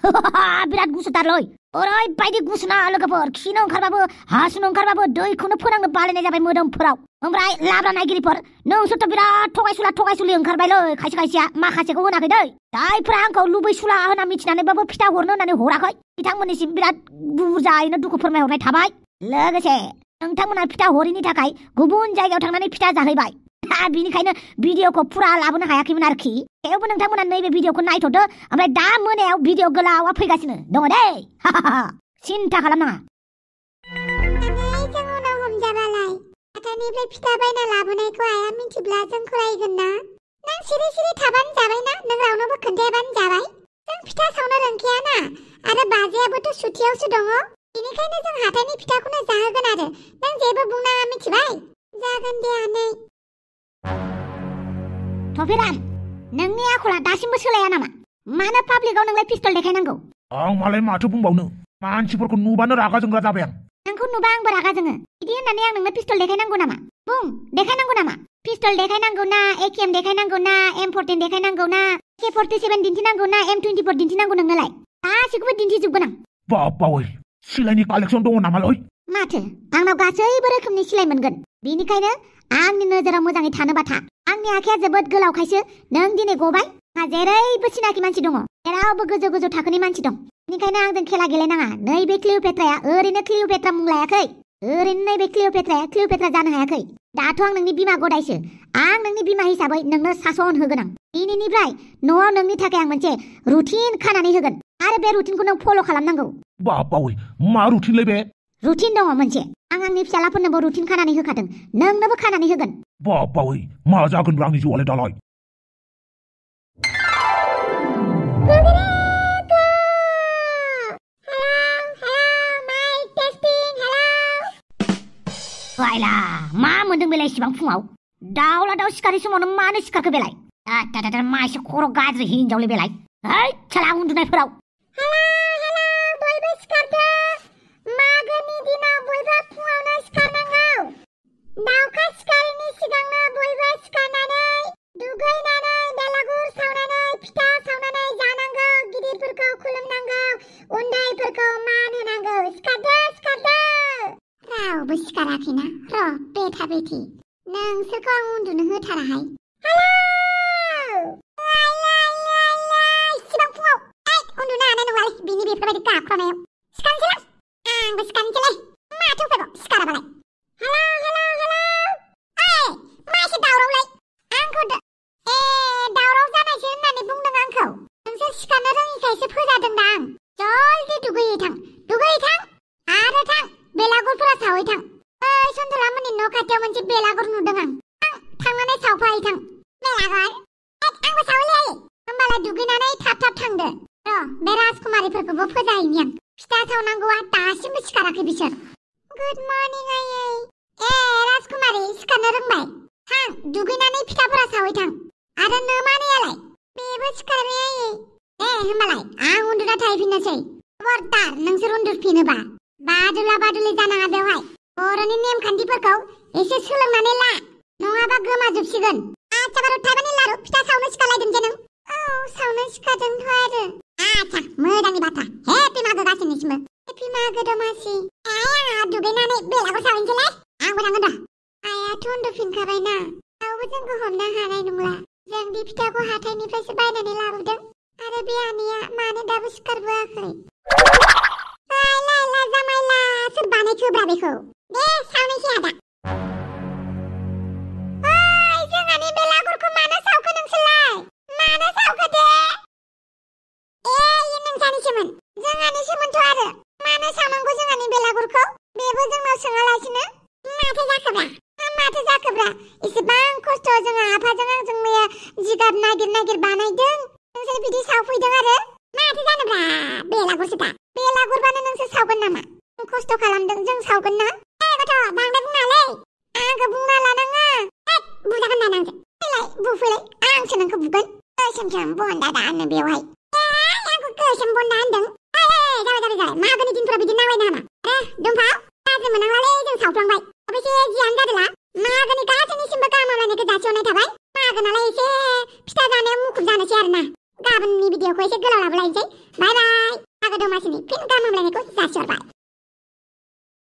बिराद गुसुथारलै ओरैबायदि गुसुना लोगोफोर खिनो ओंखारबाबो हासुनो ओंखारबाबो दैखौनो फोनांनो बालायनाय जाबाय मोदोमफोराव ओमफ्राय लाब्रा नायगिरिफोर नोंसोरथ' बिराद थगायसुलि ओंखारबायलै खायसे खायसेया माखासेखौ होनाखै दै जायफ्रा आंखौ लुबैसुला होनना मिथिनानैबाबो फिथा हरनो होननानै हराखै बिथांमोननिसिम बिराद बुरजायैनो दुखु फोरमायहरनाय थाबाय लोगोसे नोंथांमोना फिथा हरिनि थाखाय गुबुन जायगायाव थांनानै फिथा जाहैबाय बिनिखायनो भिडिअखौ फुरा लाबोनो हायाखैमोन आरोखि थेवबो नोंथांमोना नैबे भिडिअखौ नायथ'दो ओमफ्राय दा मोनायाव भिडिअ गोलावा फैगासिनो दङ दै सिन्था खालामनाङा जों उनाव हमजाबालाय हाथायनिफ्राय फिथा बायना लाबोनायखौ आइया मिथिब्ला जोंखौ रायगोन ना नों सिरि सिरि थाबानो जाबायना नों रावनोबो खोन्थायाबानो जाबाय जों फिथा सावनो रोंखायाना आरो बाजैयाबोथ' सुथियावसो दङ बेनिखायनो जों हाथायनि फिथाखौनो जाहोगोन आरो नों जेबो बुंनाङा मिथिबाय जागोन दे आनै थफिराम नोंनि आखला दासिमबो सोलाया नामा मानो पाब्लिकआव नोंलाय पिस्तल देखायनांगौ आं मालाय माथो बुंबावनो मानसिफोरखौ नुबानो रागा जोंग्रा जाबाय आं नोंखौ नुबा आंबो रागा जोङो बिदि होननानै आं नोंनो पिस्तल देखायनांगौ नामा बुं देखायनांगौ नामा पिस्तल देखायनांगौ ना एकेएम देखायनांगौ ना M14 देखायनांगौ ना AK-47 दिन्थिनांगौ ना M24 दिन्थिनांगौ नोंनोलाय गासिखौबो दिन्थिजोबगोन आं बाबावै सिलायनि कालेक्सन दङ नामालै माथो आंनाव गासैबो रोखोमनि सिलाय मोनगोन बेनिखायनो आंनि नोजोराव मोजाङै थानोबा था आंनि आखाया जोबोद गोलावखायसो नों दिनै गबाय आंहा जेरैबो सिनाखि मानसि दङ जेरावबो गोजौ गोजौ थाखोनि मानसि दं बेनिखायनो आंजों खेला गेलेनाङा नैबे क्लिअपेट्राया ओरैनो क्लिअपेट्रा मुं लायाखै ओरैनो नैबे क्लिअपेट्राया क्लिअपेट्रा जानो हायाखै दाथ' आं नोंनि बिमा गदायसो आं नोंनि बिमा हिसाबै नोंनो सासन होगोन आं दिनैनिफ्राय न'आव नोंनि थाखाय आं मोनसे रुटिन खानानै होगोन आरो बे रुटिनखौ नों फल' खालामनांगौ बाबावै मा रुटिनलै बे रुटिन दङ मोनसे आं आंनि फिसालाफोरनोबो रुटिन खानानै होखादों नोंनोबो खानानै होगोन बाबावै मा जागोन आंनि जिउआलाय दालाय बायला मा मोनदों बेलाय इसिबां फुङाव दाउला दाउ सिखारि समावनो मानो सिखारखो बेलाय मा एसे खर' गाज्रि हिनजावलै बेलाय है साला उन्दुनायफोराव बयबो सिखारदो मागोनि दिनाव बयबो फुङावनो सिखारनांगौ दाउखा सिखारिनि सिगांनो बयबो सिखारनानै दुगैनानै बेलागुर सावनानै फिथा सावनानै जानांगौ गिदिरफोरखौ खुलुमनांगौ उन्दैफोरखौ मान होनांगौ सिखारदो रावबो सिखाराखैना र' बेथा बेथि नोंसोरखौ आं उन्दुनो होथाराहाय इसिबां फुङाव उन्दुनो हानाय नङालै बिनि बेफोरबायदि गाख्रनायाव सिखारनोसैलाय आंबो सिखारनोसैलै माथो उफायबाव सिखाराबालाय मा एसे दावरावलाय आंखौ दावराव जानायसो होननानै बुंदों आंखौ नोंसोर सिखारनो रोङिखायसो फोजादों आं जल्दि दुगैहैथां आरो थां बेलागुरफोरा सावहैथां ओइ सन्दलामोननि न' खाथियाव मोनसे बेलागुर नुदों आं थांनानै सावफाहैथां बेलागुर आंबो सावहैलै होमबालाय दुगैनानै थाब थांदो र' बे राजकुमारिफोरखौबो फोजाहैनि आं फिथा सावनांगौआ दासिमबो सिखाराखै बिसोर गुड मर्निं आयै राजकुमारि सिखारनो रोंबाय थां दुगैनानै फिथाफोरा सावहैथां आरो नोमानैयालाय बेबो सिखारबाय आयै होमबालाय आं उन्दुना थाहैफिननोसै खबरदार नोंसोर उन्दुफिनोबा बादुला बादुलि जानाङा बेवहाय बर'नि नेमखान्थिफोरखौ एसे सोलोंनानै ला नङाबा गोमाजोबसिगोन आच्छा बारु थाइबानि लारु फिथा सावनो सिखारलायदों जे नों औ सावनो सिखारदोंथ' आरो आच्छा मोजांनि बाथ्रा हेपि मागो गासैनिसिमबो हेपि मागो दमासि आंहा दुगैनानै बेलागुर सावहैनोसैलै आंबो थांगोन र' आइयाथ' उन्दुफिनखाबायना रावबो जोंखौ हमनो हानाय नंला जों बे फिथाखौ हाथायनिफ्रायसो बायनानै लाबोदों आरो बे आनैया मानो दाबो सिखारबोआखै जामायला सोर बानायखोब्रा बेखौ दे सावनोसै आदा जोंहानि बेलागुरखौ मानो सावखो नोंसोरलाय मानो सावखो दे इयो नोंसानिसोमोन जोंहानिसोमोनथ' आरो मानो सावनांगौ जोंहानि बेलागुरखौ बेबो जोंनाव सोङालासिनो माथो जाखोब्रा एसेबां खस्थ' जोंहा आफाजों आंजों मैया जिगाब नागिर बानायदों नोंसोर बिदि सावफैदों आरो माथो जानोब्रा बेलागुरसो दा बेलागुरबानो नोंसोर सावगोन नामा खस्थ' खालामदों जों सावगोन ना गथ' बांद्राय बुंनालै आंखौ बुंना लानाङा बुजागोन ना नोंजों फैलाय बुफैलाय आंसो नोंखौ बुगोन गोसोम बन्दा दा होनो बेवहाय आंखौ गोसोम बन्दा होनदों जाबाय मागोनि दिनफोरा बिदि नांलाय नामा दंफां गाज्रि मोनांलालै जों सावफ्लांबाय अबेसे जियानो जादोला मागोनि गासैनिसिमबो गाहाम हामलायनायखौ जासिहरनाय थाबाय मागो नालाय एसे फिथा जानायाव मुखुब जानोसै आरोना गाबोननि भिडिअखौ एसे गोलाव लाबोलायनोसै बाय बेलासिनि फिन गाहाम हामलायनायखौ जासिहरबाय।